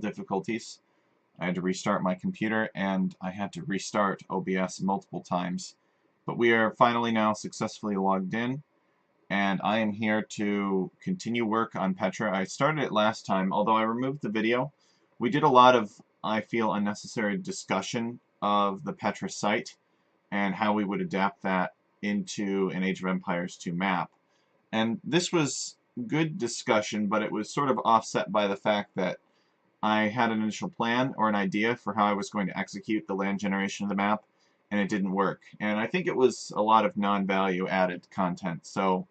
difficulties. I had to restart my computer, and I had to restart OBS multiple times. But we are finally now successfully logged in, and I am here to continue work on Petra. I started it last time, although I removed the video. We did a lot of, I feel, unnecessary discussion of the Petra site and how we would adapt that into an Age of Empires 2 map. And this was good discussion, but it was sort of offset by the fact that I had an initial plan or an idea for how I was going to execute the land generation of the map, and it didn't work. And I think it was a lot of non-value added content, so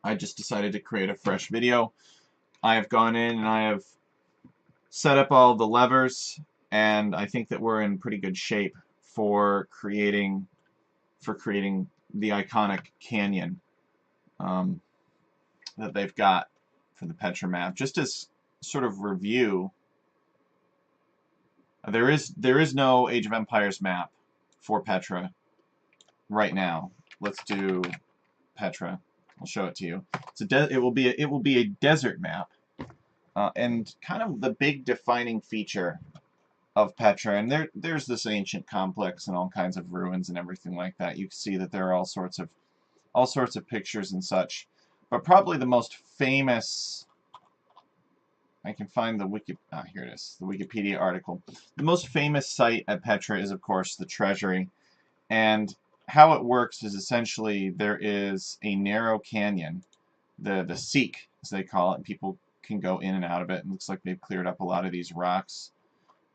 I just decided to create a fresh video. I have gone in and I have set up all the levers, and I think that we're in pretty good shape for creating the iconic canyon that they've got for the Petra map. Just as sort of review, there is no Age of Empires map for Petra right now. Let's do Petra. I'll show it to you. It will be a desert map, and kind of the big defining feature of Petra. And there's this ancient complex and all kinds of ruins and everything like that. You can see that there are all sorts of pictures and such. But probably the most famous, I can find here it is, the Wikipedia article. The most famous site at Petra is, of course, the Treasury. And how it works is essentially there is a narrow canyon, the Seek, as they call it, and people can go in and out of it. It looks like they've cleared up a lot of these rocks.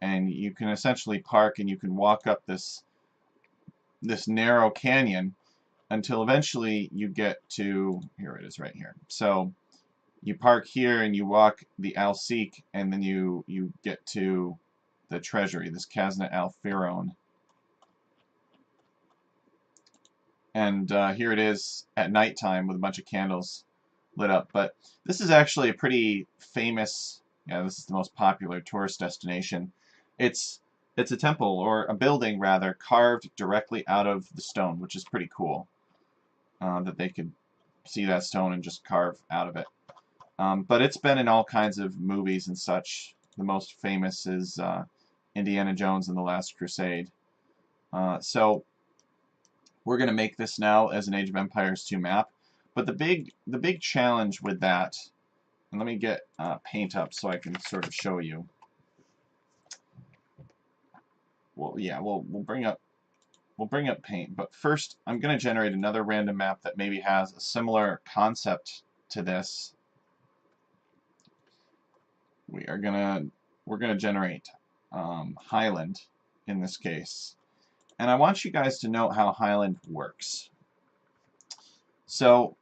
And you can essentially park and you can walk up this narrow canyon until eventually you get to, here it is right here. So you park here and you walk the Al-Seek, and then you get to the Treasury, this Casna Al-Firon. And here it is at nighttime with a bunch of candles lit up. But this is actually a pretty famous, this is the most popular tourist destination. It's a temple, or a building rather, carved directly out of the stone, which is pretty cool. That they could see that stone and just carve out of it. But it's been in all kinds of movies and such. The most famous is Indiana Jones and the Last Crusade. So we're going to make this now as an Age of Empires 2 map. But the big challenge with that, and let me get paint up so I can sort of show you. Well, yeah, we'll bring up paint, but first I'm going to generate another random map that maybe has a similar concept to this. We're gonna generate Highland in this case, and I want you guys to know how Highland works. So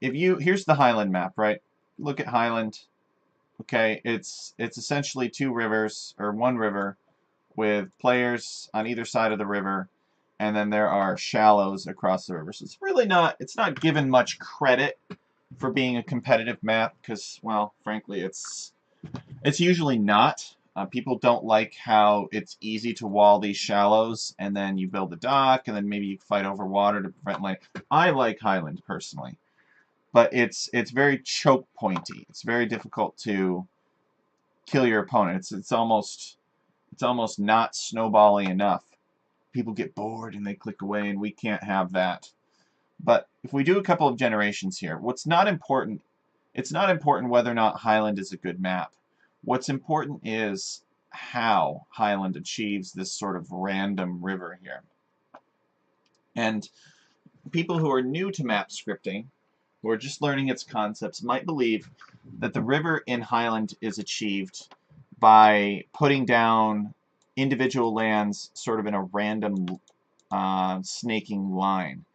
here's the Highland map, right? Look at Highland. Okay, it's essentially two rivers, or one river, with players on either side of the river, and then there are shallows across the river. So it's not given much credit for being a competitive map, because, well, frankly, it's usually not. People don't like how it's easy to wall these shallows, and then you build a dock, and then maybe you fight over water to prevent land. I like Highland personally, but it's very choke pointy. It's very difficult to kill your opponent. It's almost not snowbally enough. People get bored and they click away, and we can't have that. But if we do a couple of generations here, it's not important whether or not Highland is a good map. What's important is how Highland achieves this sort of random river here. And people who are new to map scripting, who are just learning its concepts, might believe that the river in Highland is achieved by putting down individual lands sort of in a random snaking line.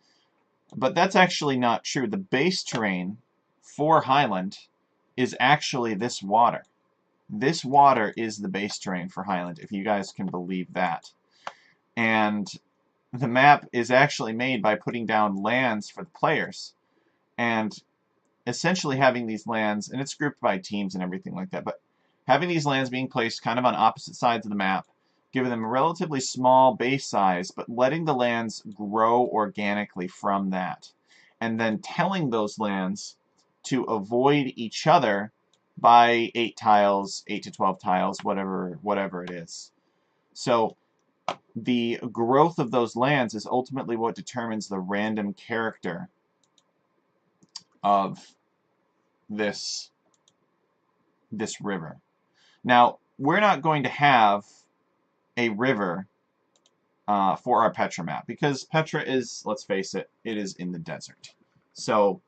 But that's actually not true. The base terrain for Highland is actually this water. This water is the base terrain for Highland, if you guys can believe that. And the map is actually made by putting down lands for the players, and essentially having these lands, and it's grouped by teams and everything like that, but having these lands being placed kind of on opposite sides of the map, giving them a relatively small base size, but letting the lands grow organically from that. And then telling those lands to avoid each other by 8 tiles, 8 to 12 tiles, whatever it is. So the growth of those lands is ultimately what determines the random character of this river. Now, we're not going to have a river for our Petra map because Petra is, let's face it, it is in the desert. So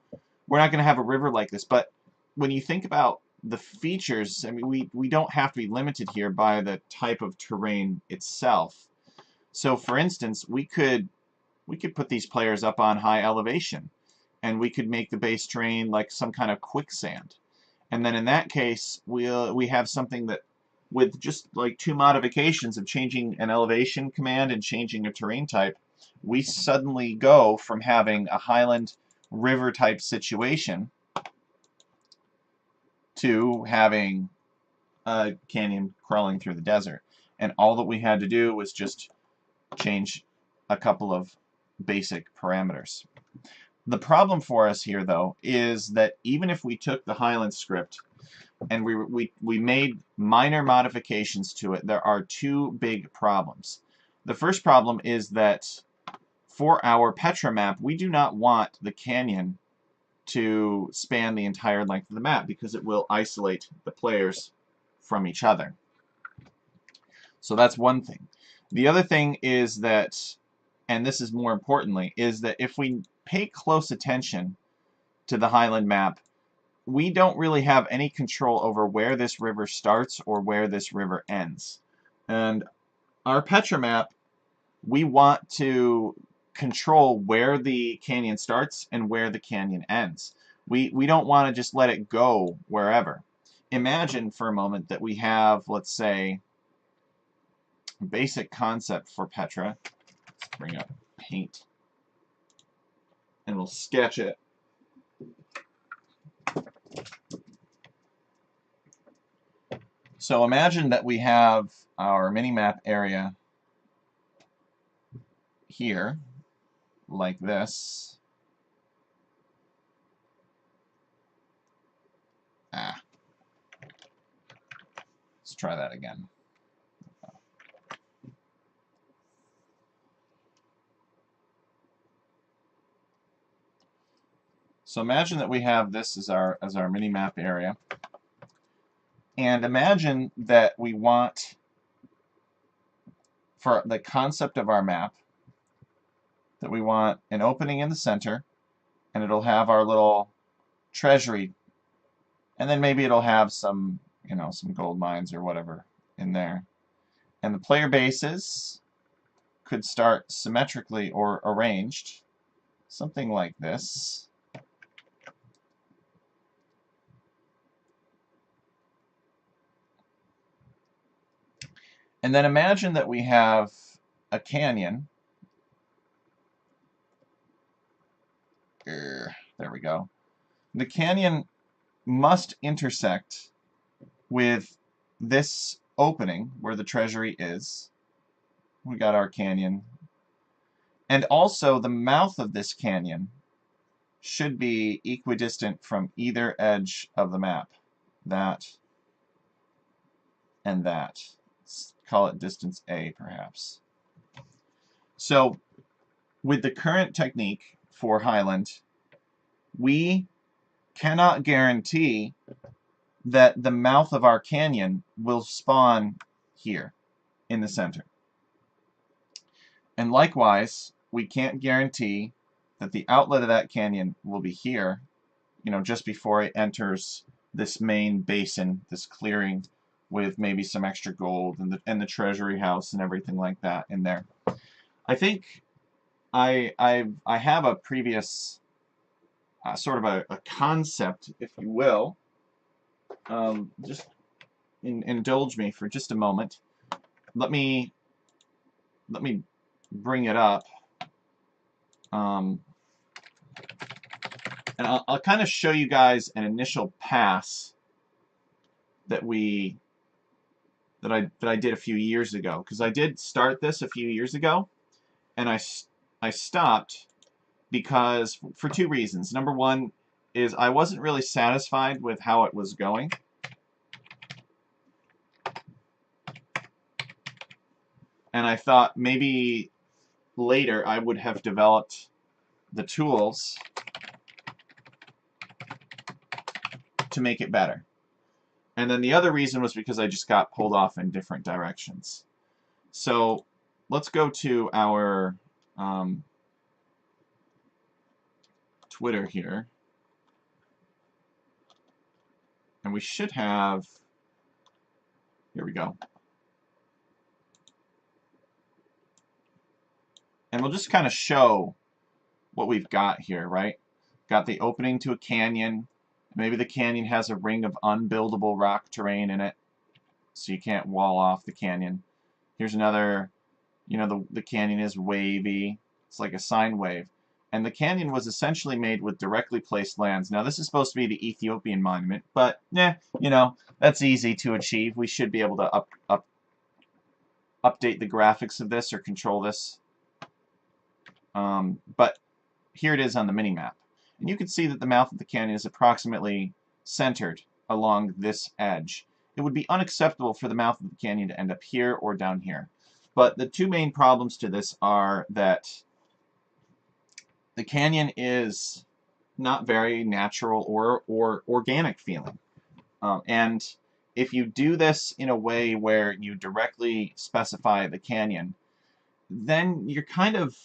we're not going to have a river like this. But when you think about the features, I mean, we don't have to be limited here by the type of terrain itself. So, for instance, we could put these players up on high elevation, and we could make the base terrain like some kind of quicksand. And then in that case, we have something that, with just like 2 modifications of changing an elevation command and changing a terrain type, we suddenly go from having a highland river type situation to having a canyon crawling through the desert. And all that we had to do was just change a couple of basic parameters. The problem for us here, though, is that even if we took the Highland script and we made minor modifications to it, there are 2 big problems. The first problem is that for our Petra map, we do not want the canyon to span the entire length of the map because it will isolate the players from each other. So that's one thing. The other thing is that, and this is more importantly, is that if we pay close attention to the Highland map, we don't really have any control over where this river starts or where this river ends. And our Petra map, we want to control where the canyon starts and where the canyon ends. We don't want to just let it go wherever. Imagine for a moment that we have, let's say, a basic concept for Petra. Let's bring up paint and we'll sketch it. So imagine that we have our mini-map area here, like this. Let's try that again. So imagine that we have this as our mini-map area. And imagine that we want, for the concept of our map, that we want an opening in the center, and it'll have our little treasury, and then maybe it'll have some, some gold mines or whatever in there. And the player bases could start symmetrically or arranged, something like this. And then imagine that we have a canyon. There we go. The canyon must intersect with this opening where the treasury is. We got our canyon. And also the mouth of this canyon should be equidistant from either edge of the map. That and that. Let's call it distance A, perhaps. So, with the current technique for Highland, we cannot guarantee that the mouth of our canyon will spawn here in the center. And likewise, we can't guarantee that the outlet of that canyon will be here, just before it enters this main basin, this clearing with maybe some extra gold and the treasury house and everything like that in there. I think I have a previous sort of a concept, if you will. Just indulge me for just a moment. Let me bring it up, and I'll kind of show you guys an initial pass that I did a few years ago, because I did start this a few years ago, and I stopped because for 2 reasons. Number one is I wasn't really satisfied with how it was going, And I thought maybe later I would have developed the tools to make it better. And then the other reason was because I just got pulled off in different directions. So let's go to our Twitter here. And we should have, here we go. And we'll just kind of show what we've got here, right? Got the opening to a canyon. Maybe the canyon has a ring of unbuildable rock terrain in it, so you can't wall off the canyon. Here's another, you know, the canyon is wavy. It's like a sine wave. And the canyon was essentially made with directly placed lands. Now, this is supposed to be the Ethiopian monument, but, you know, that's easy to achieve. We should be able to update the graphics of this or control this. But here it is on the mini-map. And you can see that the mouth of the canyon is approximately centered along this edge. It would be unacceptable for the mouth of the canyon to end up here or down here. But the two main problems to this are that the canyon is not very natural or organic feeling. And if you do this in a way where you directly specify the canyon, then you're kind of,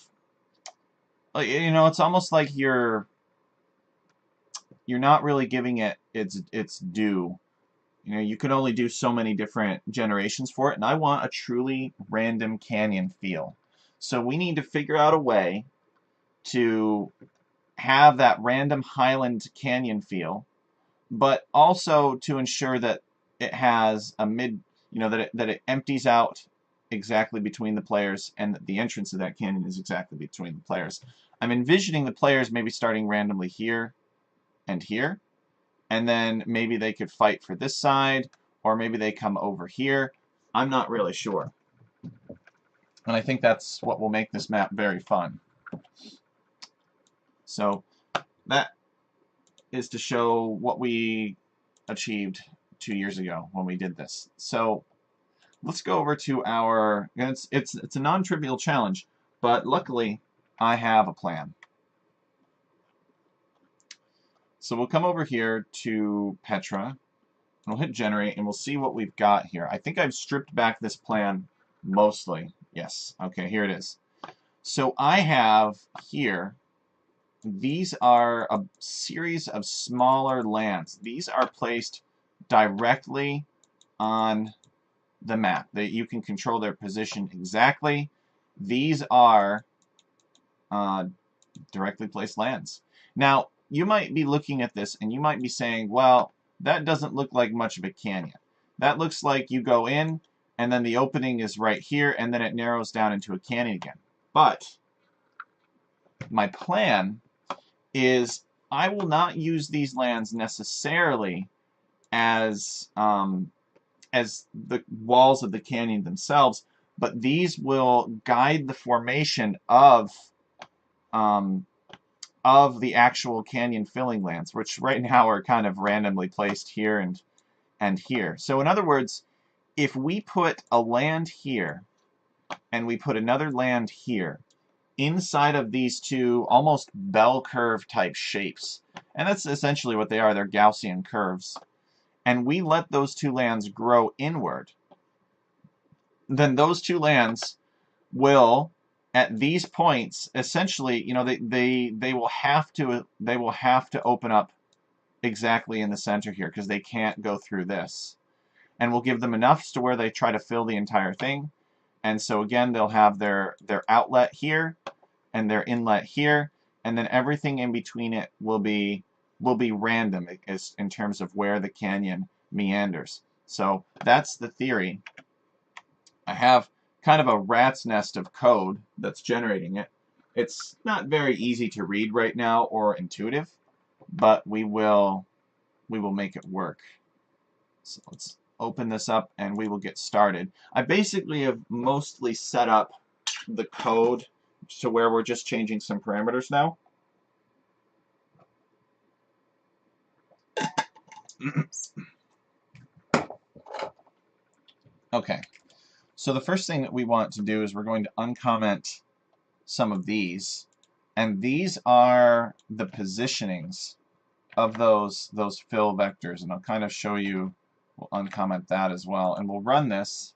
you know, it's almost like you're not really giving it its due. You know, you can only do so many different generations for it, and I want a truly random canyon feel. So we need to figure out a way to have that random highland canyon feel, but also to ensure that it has a mid, you know, that it empties out exactly between the players and that the entrance of that canyon is exactly between the players. I'm envisioning the players maybe starting randomly here and here, and then maybe they could fight for this side, or maybe they come over here. I'm not really sure. And I think that's what will make this map very fun. So that is to show what we achieved 2 years ago when we did this. So let's go over to our, it's a non-trivial challenge, but luckily I have a plan. So we'll come over here to Petra, and we'll hit generate, and we'll see what we've got here. I think I've stripped back this plan mostly. Yes, okay, here it is. So I have here, these are a series of smaller lands. These are placed directly on the map. That you can control their position exactly. These are directly placed lands. Now, you might be looking at this and you might be saying, well, that doesn't look like much of a canyon. That looks like you go in and then the opening is right here and then it narrows down into a canyon again. But my plan is I will not use these lands necessarily as the walls of the canyon themselves, but these will guide the formation of the actual canyon filling lands, which right now are kind of randomly placed here and here. So in other words, if we put a land here and we put another land here inside of these two almost bell curve type shapes, and that's essentially what they are, they're Gaussian curves, and we let those two lands grow inward, then those two lands will, at these points, essentially, you know, they will have to open up exactly in the center here because they can't go through this. And we'll give them enough to where they try to fill the entire thing. And so again, they'll have their outlet here and their inlet here, and then everything in between it will be random in terms of where the canyon meanders. So that's the theory. I have kind of a rat's nest of code that's generating it. It's not very easy to read right now or intuitive, but we will make it work. So let's open this up and we will get started. I basically have mostly set up the code to where we're just changing some parameters now. Okay, So the first thing that we want to do is we're going to uncomment some of these, and these are the positionings of those fill vectors, and I'll kind of show you. We'll uncomment that as well, and we'll run this,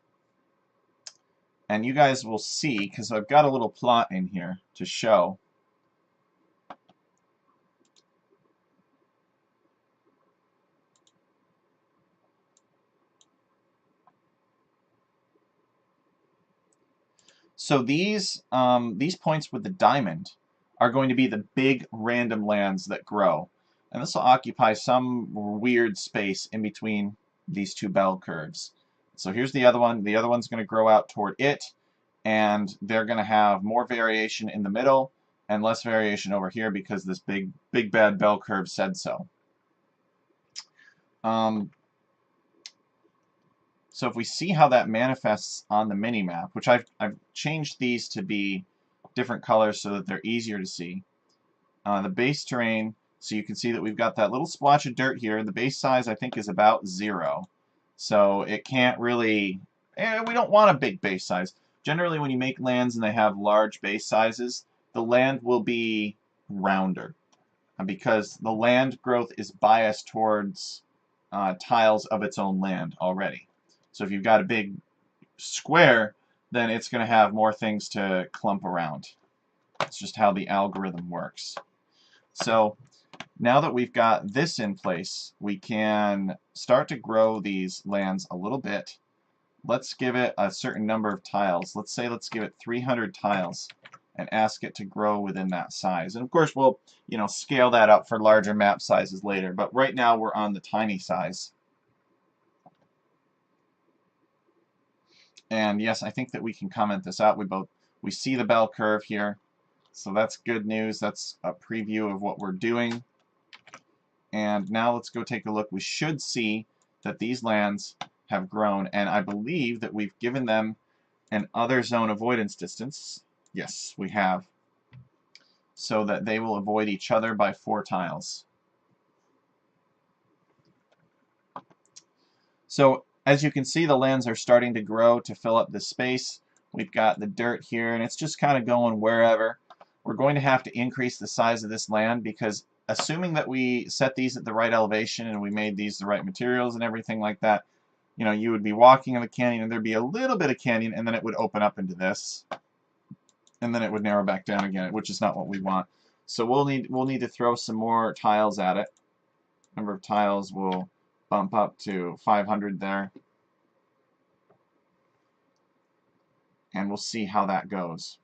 and you guys will see, because I've got a little plot in here to show. So these points with the diamond are going to be the big random lands that grow. And this will occupy some weird space in between these two bell curves. So here's the other one. The other one's going to grow out toward it, and they're going to have more variation in the middle and less variation over here because this big bad bell curve said so. So if we see how that manifests on the mini-map, which I've changed these to be different colors so that they're easier to see. The base terrain, so you can see that we've got that little splotch of dirt here. The base size, I think, is about 0. So it can't really... we don't want a big base size. Generally, when you make lands and they have large base sizes, the land will be rounder, because the land growth is biased towards tiles of its own land already. So if you've got a big square, then it's going to have more things to clump around. It's just how the algorithm works. So now that we've got this in place, we can start to grow these lands a little bit. Let's give it a certain number of tiles. Let's give it 300 tiles and ask it to grow within that size. And of course we'll, scale that up for larger map sizes later, but right now we're on the tiny size. And yes, I think that we can comment this out. We see the bell curve here, so that's good news. That's a preview of what we're doing. And now let's go take a look. We should see that these lands have grown, and I believe that we've given them an other zone avoidance distance. Yes, we have. So that they will avoid each other by 4 tiles. So as you can see, the lands are starting to grow to fill up the space. We've got the dirt here, and it's just kind of going wherever. We're going to have to increase the size of this land because assuming that we set these at the right elevation and we made these the right materials and everything like that, you would be walking in the canyon and there'd be a little bit of canyon, and then it would open up into this, and then it would narrow back down again, which is not what we want. So we'll need to throw some more tiles at it. Number of tiles will bump up to 500 there. And we'll see how that goes.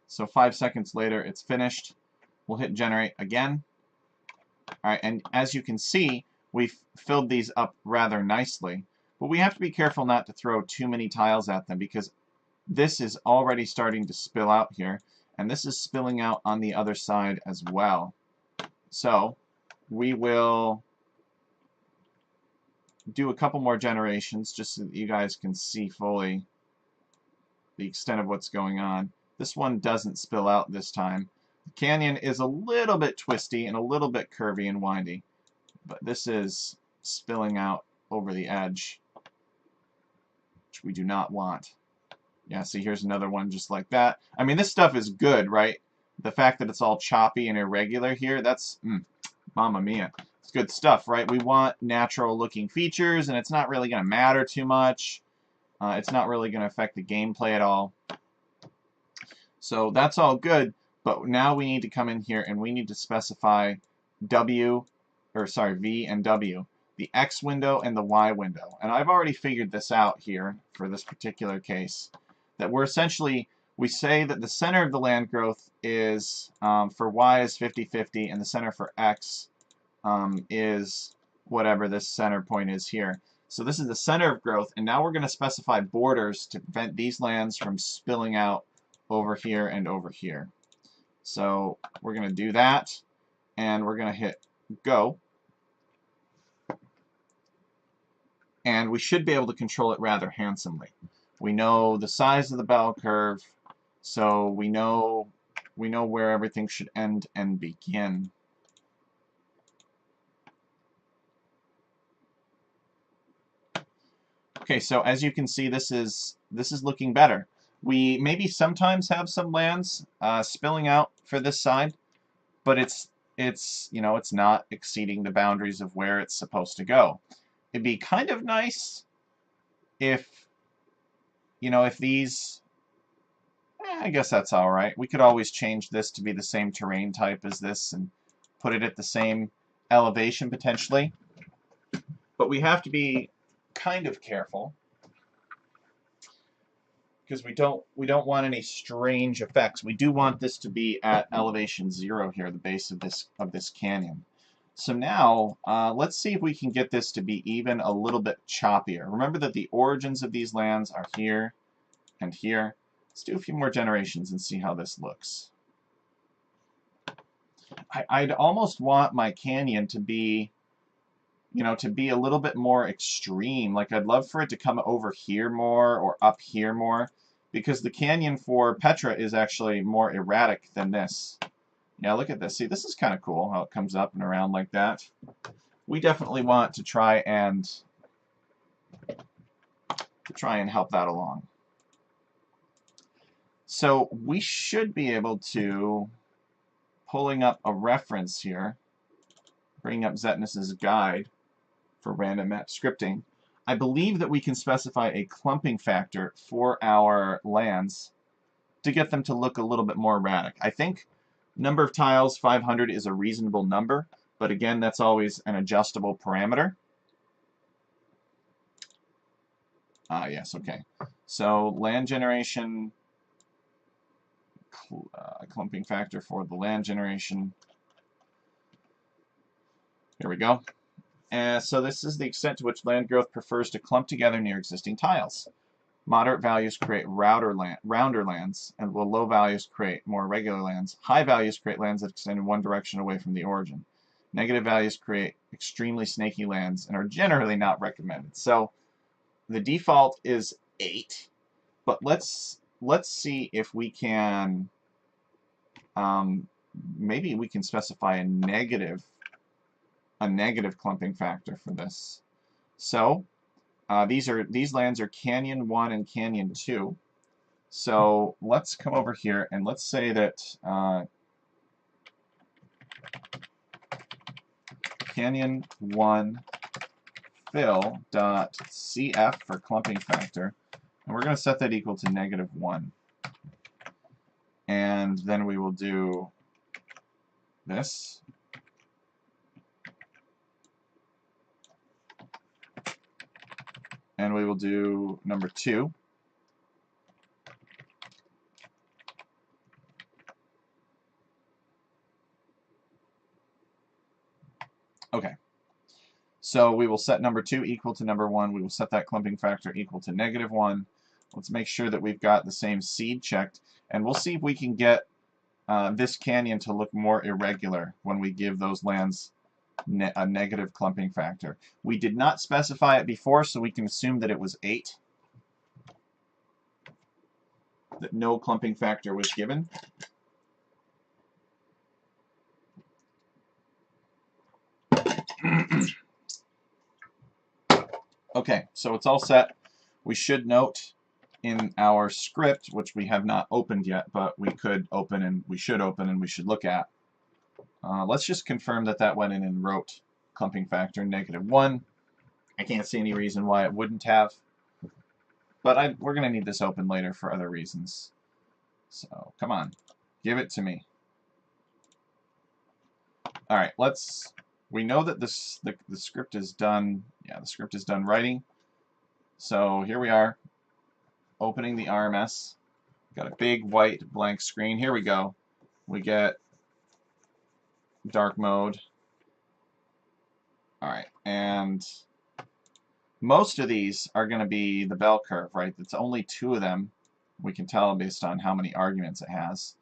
So 5 seconds later, it's finished. We'll hit generate again. Alright, and as you can see, we've filled these up rather nicely. But we have to be careful not to throw too many tiles at them because this is already starting to spill out here. And this is spilling out on the other side as well. So we will do a couple more generations just so that you guys can see fully the extent of what's going on. This one doesn't spill out this time. The canyon is a little bit twisty and a little bit curvy and windy, but this is spilling out over the edge, which we do not want. Yeah, see, here's another one just like that. I mean, this stuff is good, right? The fact that it's all choppy and irregular here, that's, mamma mia. It's good stuff, right? We want natural looking features, and it's not really going to matter too much. It's not really going to affect the gameplay at all. So that's all good, but now we need to come in here and we need to specify V and W, the X window and the Y window. And I've already figured this out here for this particular case, that we're essentially, we say that the center of the land growth is, for Y is 50-50, and the center for X is whatever this center point is here. So this is the center of growth, and now we're going to specify borders to prevent these lands from spilling out over here and over here. So we're going to do that, and we're going to hit go. And we should be able to control it rather handsomely. We know the size of the bell curve, so we know where everything should end and begin. Okay, so as you can see, this is looking better. We maybe sometimes have some lands spilling out for this side, but it's you know, it's not exceeding the boundaries of where it's supposed to go. It'd be kind of nice if, you know, if these, I guess that's all right. We could always change this to be the same terrain type as this and put it at the same elevation potentially. But we have to be kind of careful because we don't want any strange effects. We do want this to be at elevation 0 here, the base of this canyon. So now let's see if we can get this to be even a little bit choppier. Remember that the origins of these lands are here and here. Let's do a few more generations and see how this looks. I'd almost want my canyon to be, you know, to be a little bit more extreme. Like, I'd love for it to come over here more or up here more, because the canyon for Petra is actually more erratic than this. Yeah, look at this. See, this is kind of cool how it comes up and around like that. We definitely want to try and help that along. So we should be able to, pulling up a reference here, bringing up Zetnus's guide for random map scripting, I believe that we can specify a clumping factor for our lands to get them to look a little bit more erratic. I think number of tiles, 500, is a reasonable number, but again, that's always an adjustable parameter. Yes, okay. So land generation, clumping factor for the land generation. Here we go. So this is the extent to which land growth prefers to clump together near existing tiles. Moderate values create rounder lands, and while low values create more regular lands. High values create lands that extend in one direction away from the origin. Negative values create extremely snaky lands and are generally not recommended. So the default is 8, but let's see if we can, maybe we can specify a negative clumping factor for this. So these lands are Canyon 1 and Canyon 2. So let's come over here and let's say that Canyon 1 fill.cf for clumping factor, and we're going to set that equal to -1. And then we will do this. And we will do number 2. Okay. So we will set number 2 equal to number 1. We will set that clumping factor equal to -1. Let's make sure that we've got the same seed checked. And we'll see if we can get this canyon to look more irregular when we give those lands a negative clumping factor. We did not specify it before, so we can assume that it was 8. That no clumping factor was given. Okay, so it's all set. We should note in our script, which we have not opened yet, but we could open and we should open and we should look at. Let's just confirm that that went in and wrote clumping factor -1. I can't see any reason why it wouldn't have, but we're going to need this open later for other reasons. So come on, give it to me. All right, we know that the script is done. Yeah, the script is done writing. So here we are, opening the RMS. Got a big white blank screen. Here we go. We get dark mode. All right, and most of these are going to be the bell curve, right? It's only 2 of them. We can tell based on how many arguments it has,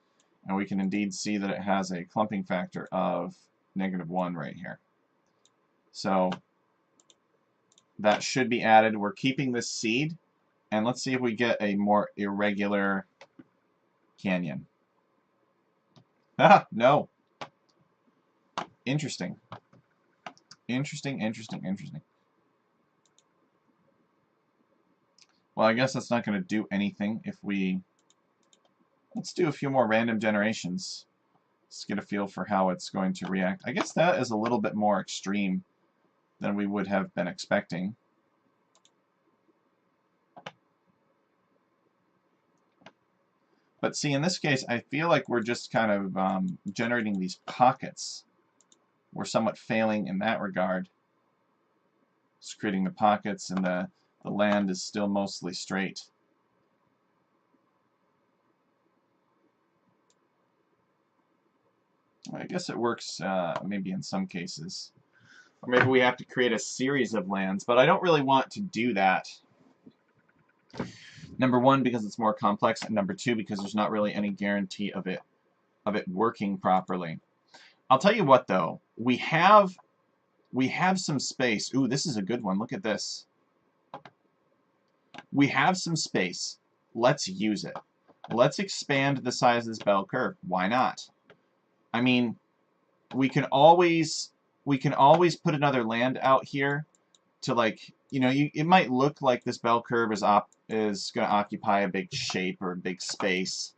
and we can indeed see that it has a clumping factor of -1 right here. So that should be added. We're keeping this seed, and let's see if we get a more irregular canyon. Ah, no. Interesting. Interesting. Well, I guess that's not going to do anything if we... Let's do a few more random generations. Let's get a feel for how it's going to react. I guess that is a little bit more extreme than we would have been expecting. But see, in this case, I feel like we're just kind of generating these pockets. We're somewhat failing in that regard. Just creating the pockets, and the land is still mostly straight. I guess it works maybe in some cases. Or maybe we have to create a series of lands, but I don't really want to do that. Number one, because it's more complex, and number two, because there's not really any guarantee of it working properly. I'll tell you what, though. We have some space. Ooh, this is a good one. Look at this. We have some space. Let's use it. Let's expand the size of this bell curve. Why not? I mean, we can always put another land out here to, like, you know, it might look like this bell curve is going to occupy a big shape or a big space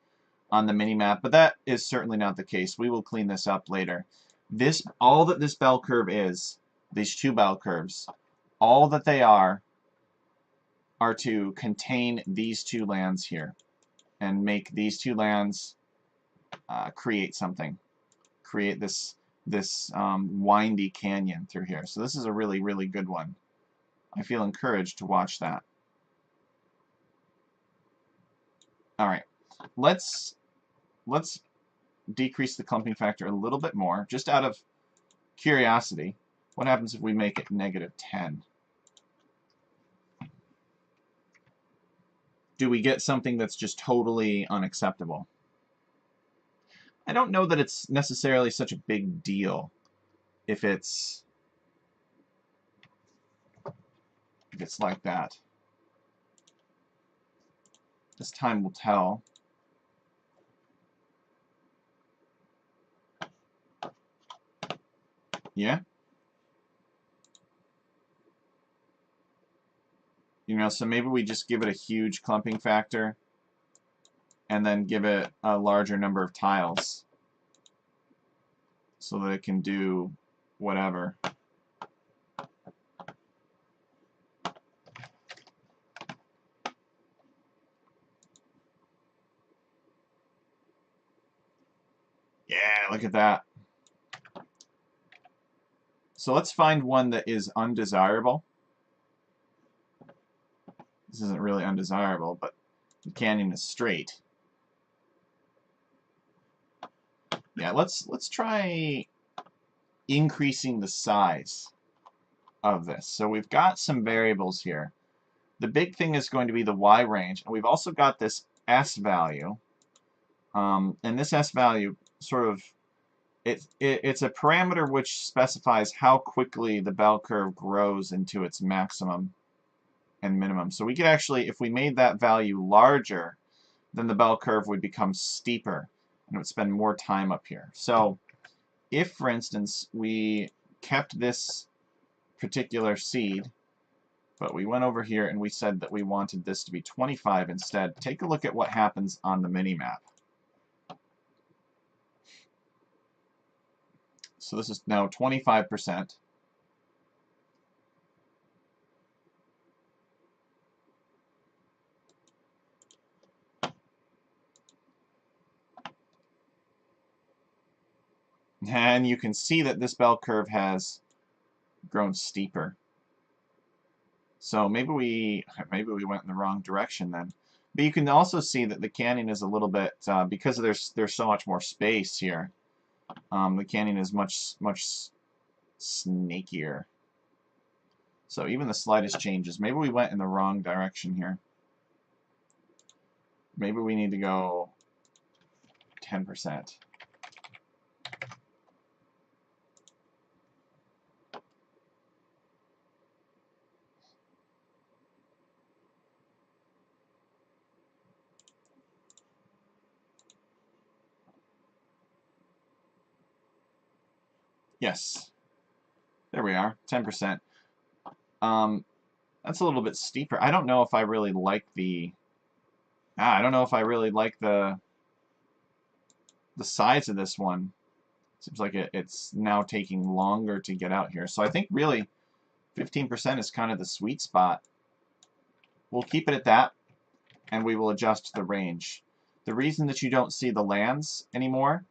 on the mini-map, but that is certainly not the case. We will clean this up later. All that this bell curve is, these two bell curves, all that they are to contain these two lands here and make these two lands create something. Create this windy canyon through here. So this is a really, really good one. I feel encouraged to watch that. All right, let's decrease the clumping factor a little bit more, just out of curiosity. What happens if we make it -10? Do we get something that's just totally unacceptable? I don't know that it's necessarily such a big deal if it's like that. This time will tell. Yeah? You know, so maybe we just give it a huge clumping factor and then give it a larger number of tiles so that it can do whatever. Yeah, look at that. So let's find one that is undesirable. This isn't really undesirable, but the canyon is straight. Yeah, let's try increasing the size of this. So we've got some variables here. The big thing is going to be the Y range, and we've also got this S value. And this S value sort of it's a parameter which specifies how quickly the bell curve grows into its maximum and minimum. So we could actually, if we made that value larger, then the bell curve would become steeper and it would spend more time up here. So if, for instance, we kept this particular seed, but we went over here and we said that we wanted this to be 25 instead, take a look at what happens on the mini-map. So this is now 25%. And you can see that this bell curve has grown steeper. So maybe we went in the wrong direction then. But you can also see that the canyon is a little bit, because there's so much more space here, the canyon is much snakier. So even the slightest changes, maybe we went in the wrong direction here. Maybe we need to go 10%. Yes. There we are, 10%. That's a little bit steeper. I don't know if I really like the... I don't know if I really like the size of this one. Seems like it's now taking longer to get out here. So I think really 15% is kind of the sweet spot. We'll keep it at that, and we will adjust the range. The reason that you don't see the lands anymore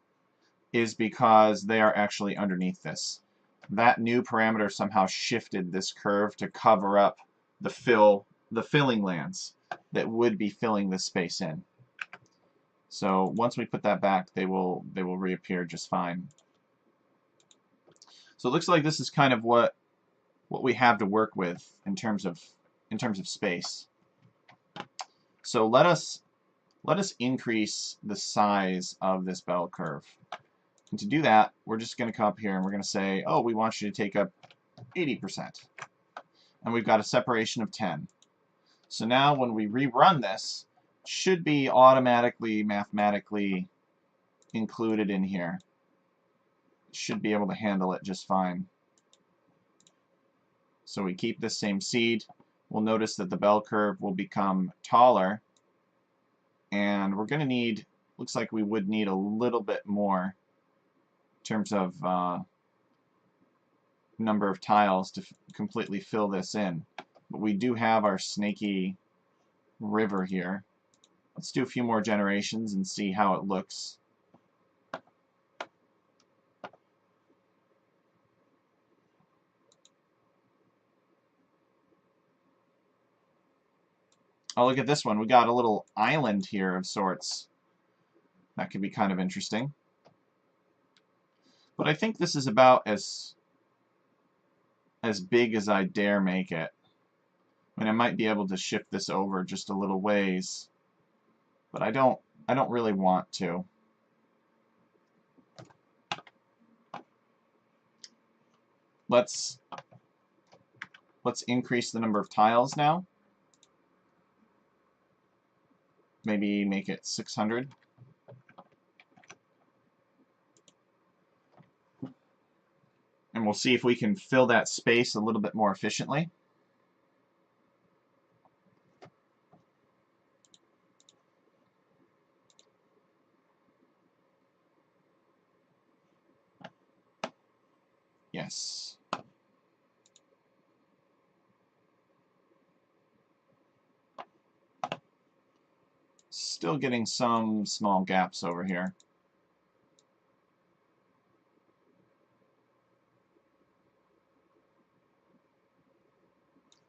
is because they are actually underneath this. That new parameter somehow shifted this curve to cover up the filling lands that would be filling this space in. So once we put that back, they will reappear just fine. So it looks like this is kind of what we have to work with in terms of space. So let us increase the size of this bell curve. And to do that, we're just going to come up here and we're going to say, oh, we want you to take up 80%. And we've got a separation of 10. So now when we rerun this, it should be automatically, mathematically included in here. It should be able to handle it just fine. So we keep this same seed. We'll notice that the bell curve will become taller. And we're going to need, looks like we would need a little bit more in terms of number of tiles to completely fill this in. But we do have our snaky river here. Let's do a few more generations and see how it looks. Oh, look at this one. We got a little island here of sorts. That could be kind of interesting. But I think this is about as big as I dare make it. I mean, I might be able to shift this over just a little ways, but I don't really want to. Let's increase the number of tiles now. Maybe make it 600. And we'll see if we can fill that space a little bit more efficiently. Yes. Still getting some small gaps over here.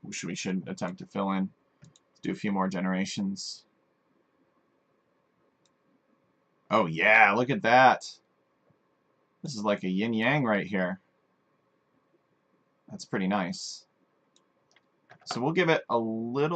Which we should attempt to fill in. Let's do a few more generations. Oh yeah, look at that. This is like a yin-yang right here. That's pretty nice. So we'll give it a little